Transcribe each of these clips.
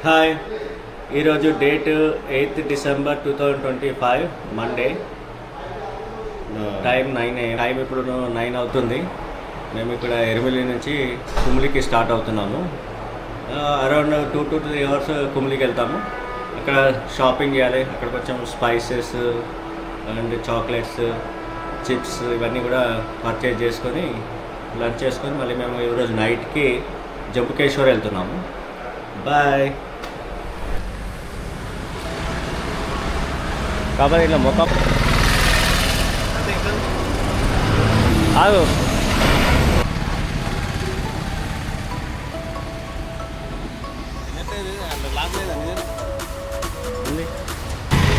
Hi, ఈరోజు date 8th December 2025 Monday. Time 9 AM. Time ఇప్పుడు 9 అవుతుంది. మేము ఇక్కడ ఎర్మిలి నుంచి కుమ్లికి స్టార్ట్ అవుతున్నాము. అరౌండ్ 2 to 3 hours కుమ్లికి వెళ్తాము. అక్కడ షాపింగ్ చేయాలి. అక్కడ కొంచెం స్పైసెస్ అండ్ చాక్లెట్స్, చిప్స్ ఇవన్నీ కూడా పర్చేజ్ చేసుకొని లంచ్ చేసుకొని మళ్ళీ మేము ఈరోజు నైట్కి జంబుకేశ్వర్ వెళ్తున్నాము. బాయ్. కాబట్టి ఇట్లా మొక్క ఆగు.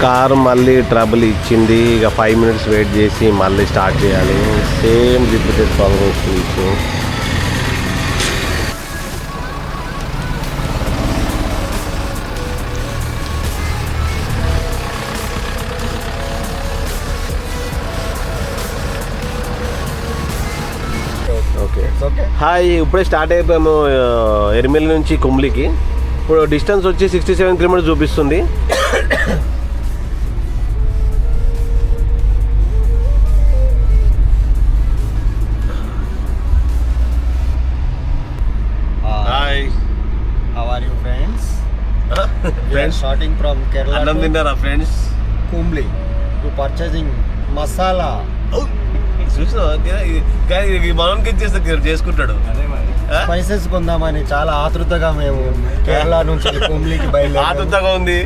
కారు మళ్ళీ ట్రబుల్ ఇచ్చింది. ఇక 5 minutes వెయిట్ చేసి మళ్ళీ స్టార్ట్ చేయాలి. సేమ్ రిపీటెడ్ ప్రాబ్లమ్స్ ఇచ్చు. ఓకే హాయ్, ఇప్పుడే స్టార్ట్ అయిపోయాము ఎర్మిలి నుంచి కుమ్లికి. ఇప్పుడు డిస్టెన్స్ వచ్చి 67 kilometers చూపిస్తుంది. Hi, how are you friends? We are starting from Kerala అన్నం తిన్నారా friends? Kumli to purchasing masala. చూసా మనకి ఇచ్చేస్తే చేసుకుంటాడు. స్పైసెస్ కొందామని చాలా ఆతృతగా మేము కేరళ నుంచి కుమ్లికి బయలుదేరాము. ఆతృతగా ఉంది.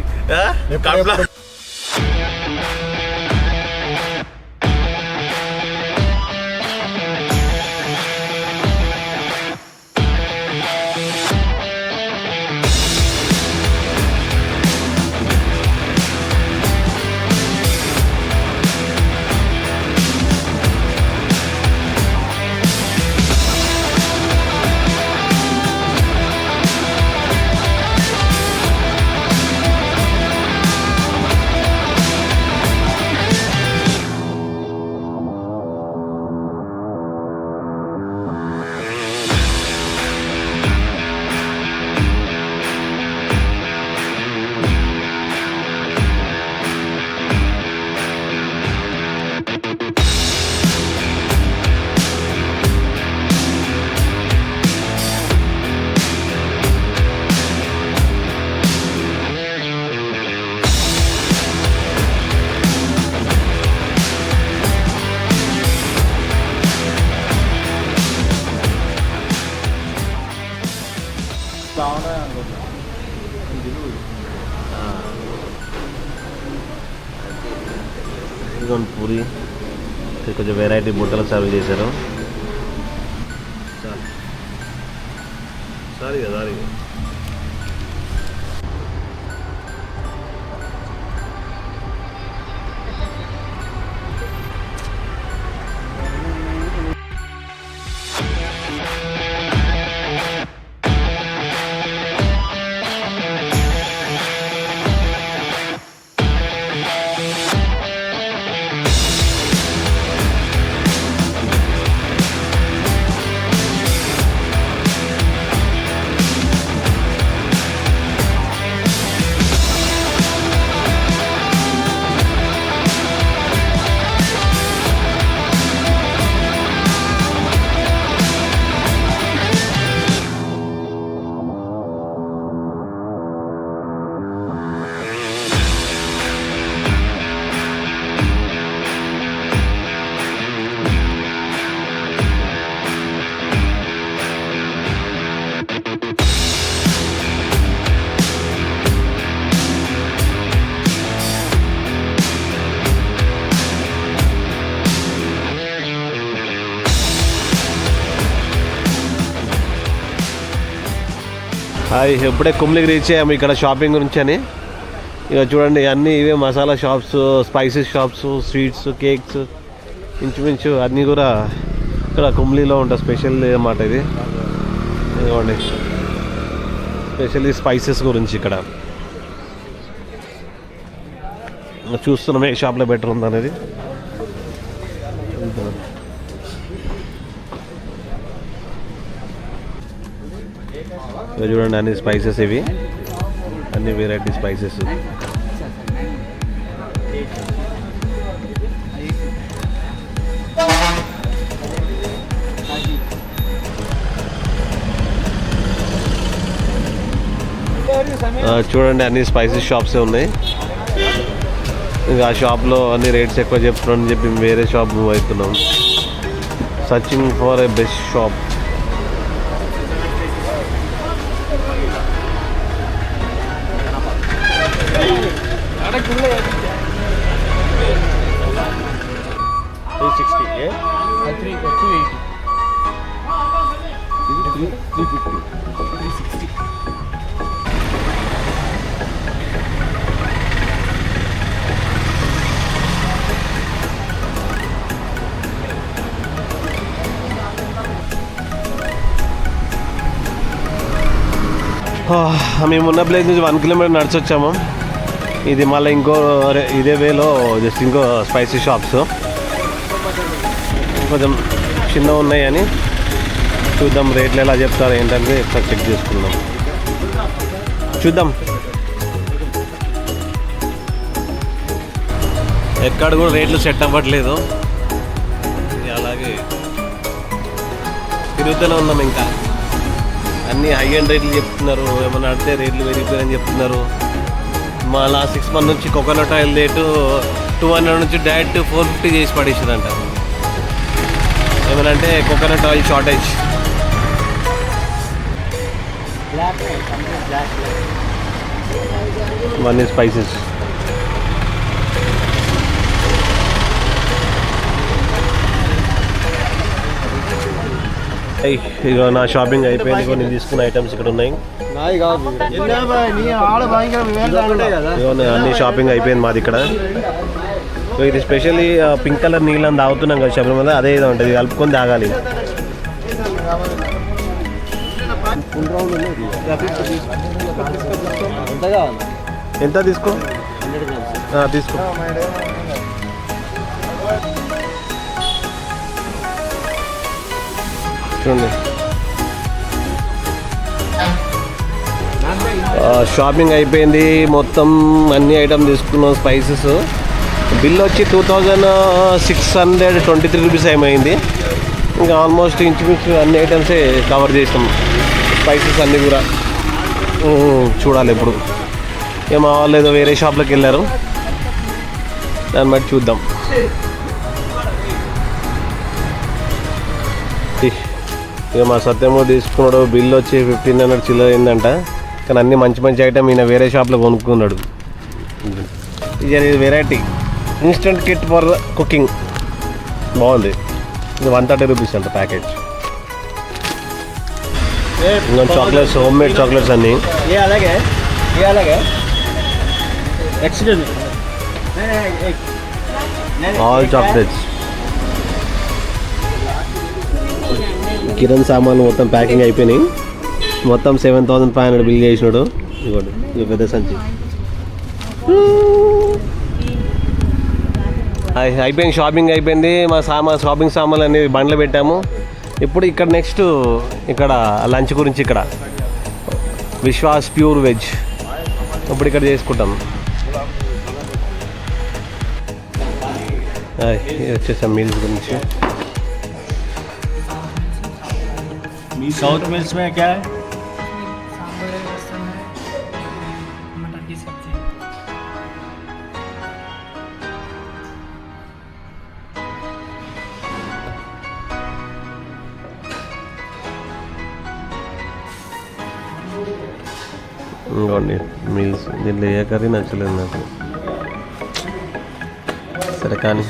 పూరి కొంచెం వెరైటీ బుట్టలు సర్వ్ చేశారు. సారీ కదా హాయ్, ఎప్పుడే కుమ్లికి రీచ్ అయ్యాము ఇక్కడ షాపింగ్ గురించి అని. ఇక చూడండి అన్నీ ఇవే masala shops, spices shops, sweets, cakes ఇంచుమించు అన్నీ కూడా ఇక్కడ కుమ్లీలో ఉంటాయి. స్పెషల్ అన్నమాట ఇది. ఇదిగోండి స్పెషల్లీ స్పైసెస్ గురించి ఇక్కడ చూస్తున్నాం ఏ షాప్లో బెటర్ ఉందనేది. చూడండి అన్ని స్పైసెస్ ఇవి. అన్ని వెరైటీ స్పైసెస్. చూడండి అన్ని స్పైసెస్ షాప్సే ఉన్నాయి. ఇంకా ఆ షాప్లో అన్ని రేట్స్ ఎక్కువ చెప్తున్నాను చెప్పి వేరే షాప్ మూవ్ అవుతున్నాం. Searching for a best shop. మేము ఉన్న ప్లేస్ నుంచి 1 కిలోమీటర్ నడిచి వచ్చాము. ఇది మళ్ళీ ఇదే వేలో జస్ట్ ఇంకో స్పైసీ షాప్స్ కొంచెం చిన్నగా ఉన్నాయి అని చూద్దాం రేట్లు ఎలా చెప్తారు ఏంటంటే ఒకసారి చెక్ చేసుకుందాం. చూద్దాం. ఎక్కడ కూడా రేట్లు సెట్ అవ్వట్లేదు. అలాగే తిరుగుతూనే ఉన్నాం. ఇంకా అన్నీ హై అండ్ రేట్లు చెప్తున్నారు. ఏమన్నా అడితే రేట్లు పెరిగిపోయాయని చెప్తున్నారు. మా లాస్ట్ 6 months నుంచి కోకోనట్ ఆయిల్ రేటు 200 నుంచి డైరెక్ట్ 450 చేసి పడేసారంట. ఏమనంటే కోకోనట్ ఆయిల్ షార్టేజ్. ఇవన్నీ స్పైసెస్. ఇక నా షాపింగ్ అయిపోయింది. కొన్ని తీసుకున్న ఐటమ్స్ ఇక్కడ ఉన్నాయి. అన్ని షాపింగ్ అయిపోయింది మాది ఇక్కడ. సో ఇది స్పెషల్లీ పింక్ కలర్ నీళ్ళని తాగుతున్నాం కదా శబరిమల, అదే ఇది ఉంటుంది. కలుపుకొని తాగాలి. ఎంత తీసుకో తీసుకో. చూడండి షాపింగ్ అయిపోయింది. మొత్తం అన్ని ఐటమ్ తీసుకున్నాం. స్పైసెస్ బిల్ వచ్చి 2623 రూపీస్ ఏమైంది. ఇంకా ఆల్మోస్ట్ ఇంచుమించు అన్ని ఐటమ్సే కవర్ చేసాం. స్పైసెస్ అన్నీ కూడా చూడాలి. ఇప్పుడు ఏమో వాళ్ళు ఏదో వేరే షాప్లోకి వెళ్ళారు, దాన్ని బట్టి చూద్దాం. ఇక మా సత్యము తీసుకున్నాడు. బిల్ వచ్చి 1500 చిల్లర అయిందంట. కానీ అన్ని మంచి మంచి ఐటమ్ ఈయన వేరే షాప్లో కొనుక్కున్నాడు. ఇది variety instant kit for cooking బాగుంది. ఇది 130 రూపీస్ అంట ప్యాకేజ్. ఇంకా చాక్లెట్స్, హోమ్ మేడ్ చాక్లెట్స్ అన్నీ. All chocolates. కిరణ్ సామాన్లు మొత్తం ప్యాకింగ్ అయిపోయినాయి. మొత్తం 7500 బిల్ చేసినాడు. ఇవ్వండి, ఇది పెద్ద సంచి. అయిపోయింది, షాపింగ్ అయిపోయింది. మా షాపింగ్ సామాన్లు అన్ని బండ్లు పెట్టాము. ఇప్పుడు ఇక్కడ నెక్స్ట్ ఇక్కడ లంచ్ గురించి ఇక్కడ విశ్వాస్ ప్యూర్ వెజ్ ఇప్పుడు ఇక్కడ చేసుకుంటాం. వచ్చేసాం మీల్స్ గురించి. साउथ मिल्स में क्या है? मटन की सब्जी. ఇంకోండి మీల్స్. దీంట్లో ఏ కర్రీ నచ్చలేదు నాకు. సరే కానీ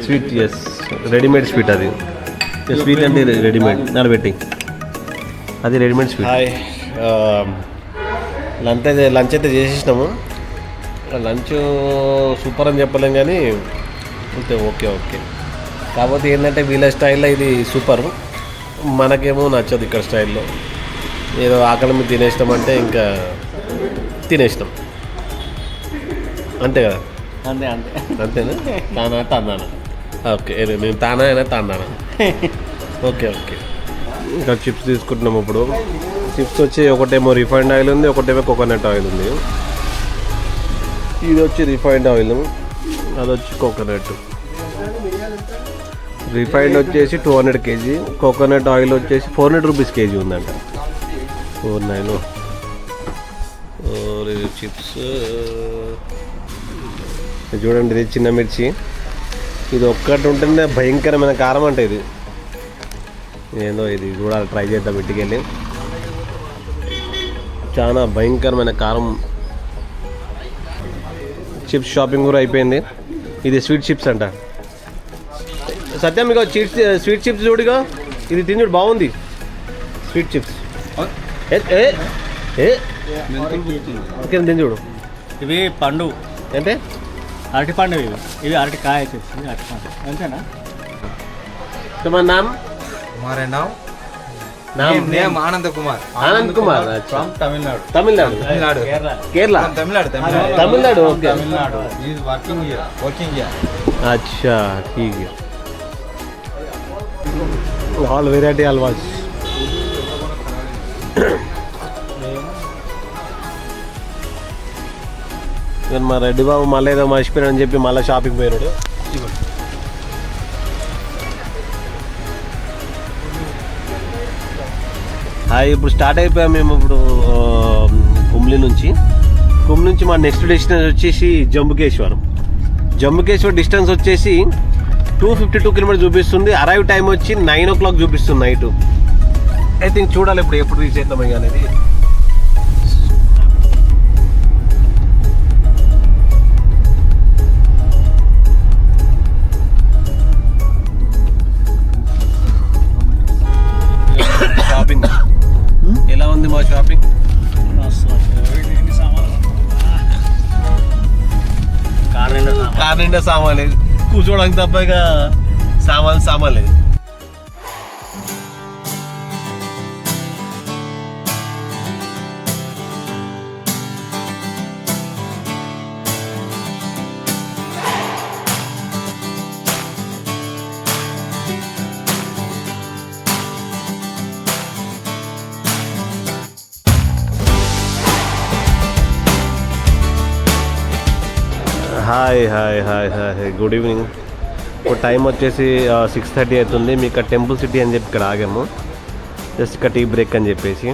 స్వీట్, ఎస్ రెడీమేడ్ స్వీట్. అది స్వీట్ అంటే రెడీమేడ్ నానబెట్టి, అది రెడీమేడ్ స్వీట్. హాయ్, లంచ్ అయితే చేసేసినాము. లంచ్ సూపర్ అని చెప్పలేం కానీ అంతే, ఓకే ఓకే. కాకపోతే ఏంటంటే వీళ్ళ స్టైల్లో ఇది సూపర్, మనకేమో నచ్చదు ఇక్కడ స్టైల్లో. ఏదో ఆకలి మీద తినేసినాం అంటే ఇంకా తినేసినాం అంతే కదా. అంతే అంతే అంతేనా? తానా తందానా? ఓకే, నేను తానా అయినా తందానా? Okay okay. ఇంకా చిప్స్ తీసుకుంటున్నాము ఇప్పుడు. చిప్స్ వచ్చి ఒకటేమో రిఫైండ్ ఆయిల్ ఉంది, ఒకటేమో కోకోనట్ ఆయిల్ ఉంది. ఇది వచ్చి రిఫైండ్ ఆయిల్, అది వచ్చి కోకోనట్. రిఫైండ్ వచ్చేసి 200 kg, కోకోనట్ ఆయిల్ వచ్చేసి 400 rupees kg ఉందంట. 49 చిప్స్ చూడండి. ఇది చిన్న మిర్చి, ఇది ఒక్కటి ఉంటేనే భయంకరమైన కారం అంటే ఇది ఏందో. ఇది చూడాలి, ట్రై చేద్దాం ఇంటికెళ్ళి. చాలా భయంకరమైన కారం. చిప్స్ షాపింగ్ కూడా అయిపోయింది. ఇది స్వీట్ చిప్స్ అంట. సత్యం మీకు స్వీట్ చిప్స్ చూడుగా, ఇది తిని చూడు, బాగుంది. స్వీట్ చిప్స్ తిని చూడు. ఇవి పండు అంటే అరటి పండు, ఇవి అరటికాయ చిప్స్, అరటి పండు అంతేనా? तुम्हारा नाम? हमारे नाम नाम Anand Kumar. Anand Kumar. From Tamil Nadu. Tamil Nadu. Kerala. Tamil Nadu. Okay. He is working here. अच्छा ठीक है. All variety halwas. మా రెడ్డి బాబు మళ్ళీ ఏదో మర్చిపోయాడని చెప్పి మళ్ళీ షాపింగ్ పోయినాడు. ఇప్పుడు స్టార్ట్ అయిపోయాము మేము. ఇప్పుడు కుమ్లి నుంచి మా నెక్స్ట్ డెస్టినేషన్ వచ్చేసి జంబుకేశ్వర్ డిస్టెన్స్ వచ్చేసి 252 kilometers చూపిస్తుంది. అరైవ్ టైం వచ్చి 9 o'clock చూపిస్తుంది నైట్. ఐ థింక్ చూడాలి ఎప్పుడు రీచ్ అవుతాం అనేది. షాపింగ్ ఎలా ఉంది మా షాపింగ్? కార్ నిండా సామాన్ లేదు, కూర్చోడానికి తప్ప ఇక సామాన్ లేదు. Hi good evening. ఇప్పుడు టైం వచ్చేసి 6:30 అవుతుంది. మీకు టెంపుల్ సిటీ అని చెప్పి ఇక్కడ ఆగాము, జస్ట్ ఇక్కడ టీ బ్రేక్ అని చెప్పేసి.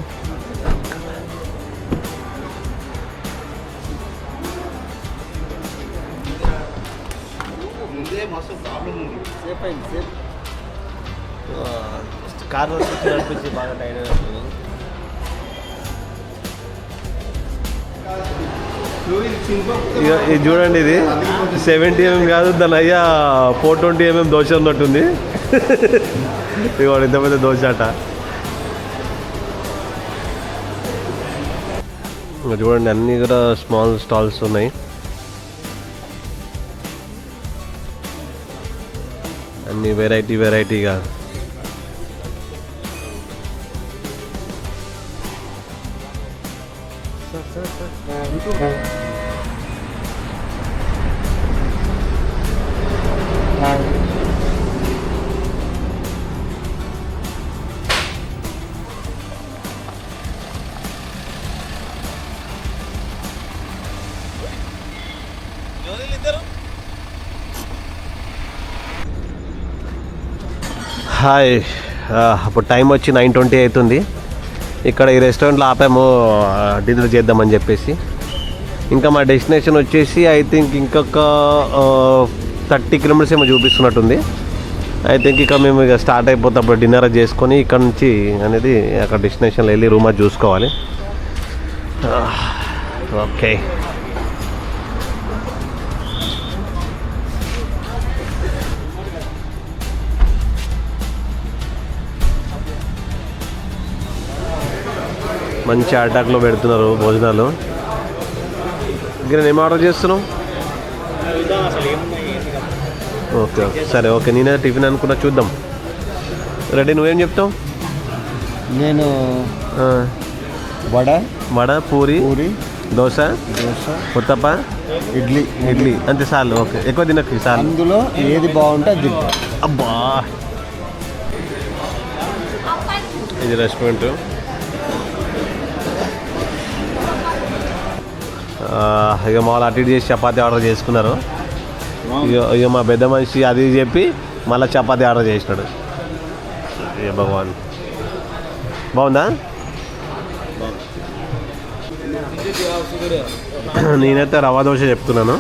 కార్ నడిపించి బాగా టైర్ అవుతుంది. ఇది చూడండి, ఇది 70 mm కాదు, దాని అయ్యా 420 mm దోశ ఉన్నట్టుంది. ఇవాడు ఇంత పెద్ద దోశ అట. చూడండి అన్నీ కూడా స్మాల్ స్టాల్స్ ఉన్నాయి. అన్నీ వెరైటీగా. హాయ్, ఇప్పుడు టైం వచ్చి 9:20 అవుతుంది. ఇక్కడ ఈ రెస్టారెంట్లో ఆపాము డిన్నర్ చేద్దామని చెప్పేసి. ఇంకా మా డెస్టినేషన్ వచ్చేసి ఐ థింక్ ఇంకొక 30 kilometers ఏమో చూపిస్తున్నట్టుంది. ఐ థింక్ ఇక మేము ఇక స్టార్ట్ అయిపోతే అప్పుడు డిన్నర్ చేసుకొని ఇక్కడ నుంచి అనేది అక్కడ డెస్టినేషన్లో వెళ్ళి రూమ్ అది చూసుకోవాలి. ఓకే, మంచి అటాక్లో పెడుతున్నారు భోజనాలు. ఇంకా నేను ఏం ఆర్డర్ చేస్తున్నావు? ఓకే సరే, ఓకే. నేనే టిఫిన్ అనుకున్నా, చూద్దాం. రెడీ, నువ్వేం చెప్తావు? నేను వడ, పూరి, దోశ, ఉత్తప్ప, ఇడ్లీ అంతే చాలు. ఓకే, ఎక్కువ తినకు చాలు. అందులో ఏది బాగుంటే అది. అబ్బా, ఇది రెస్టారెంట్. ఇక మామూలు అటు ఇటు చేసి చపాతీ ఆర్డర్ చేసుకున్నారు. ఇక మా పెద్ద మనిషి అది చెప్పి మళ్ళీ చపాతీ ఆర్డర్ చేసినాడు. ఏ భగవాన్, బాగుందా? నేనైతే రవా దోశ చెప్తున్నాను,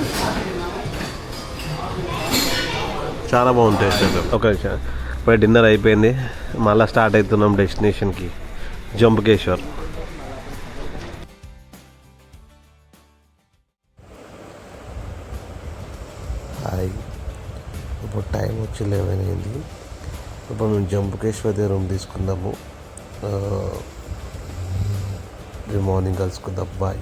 చాలా బాగుంది టేస్ట్ అయితే. ఒక నిమిషం, ఇప్పుడు డిన్నర్ అయిపోయింది, మళ్ళీ స్టార్ట్ అవుతున్నాం డెస్టినేషన్కి, జంబుకేశ్వర్. హాయ్, ఇప్పుడు టైం వచ్చి 11 అయింది. ఇప్పుడు మేము జంబుకేశ్వర్ దగ్గర రూమ్ తీసుకున్నాము. మార్నింగ్ కలుసుకుందాం, బాయ్.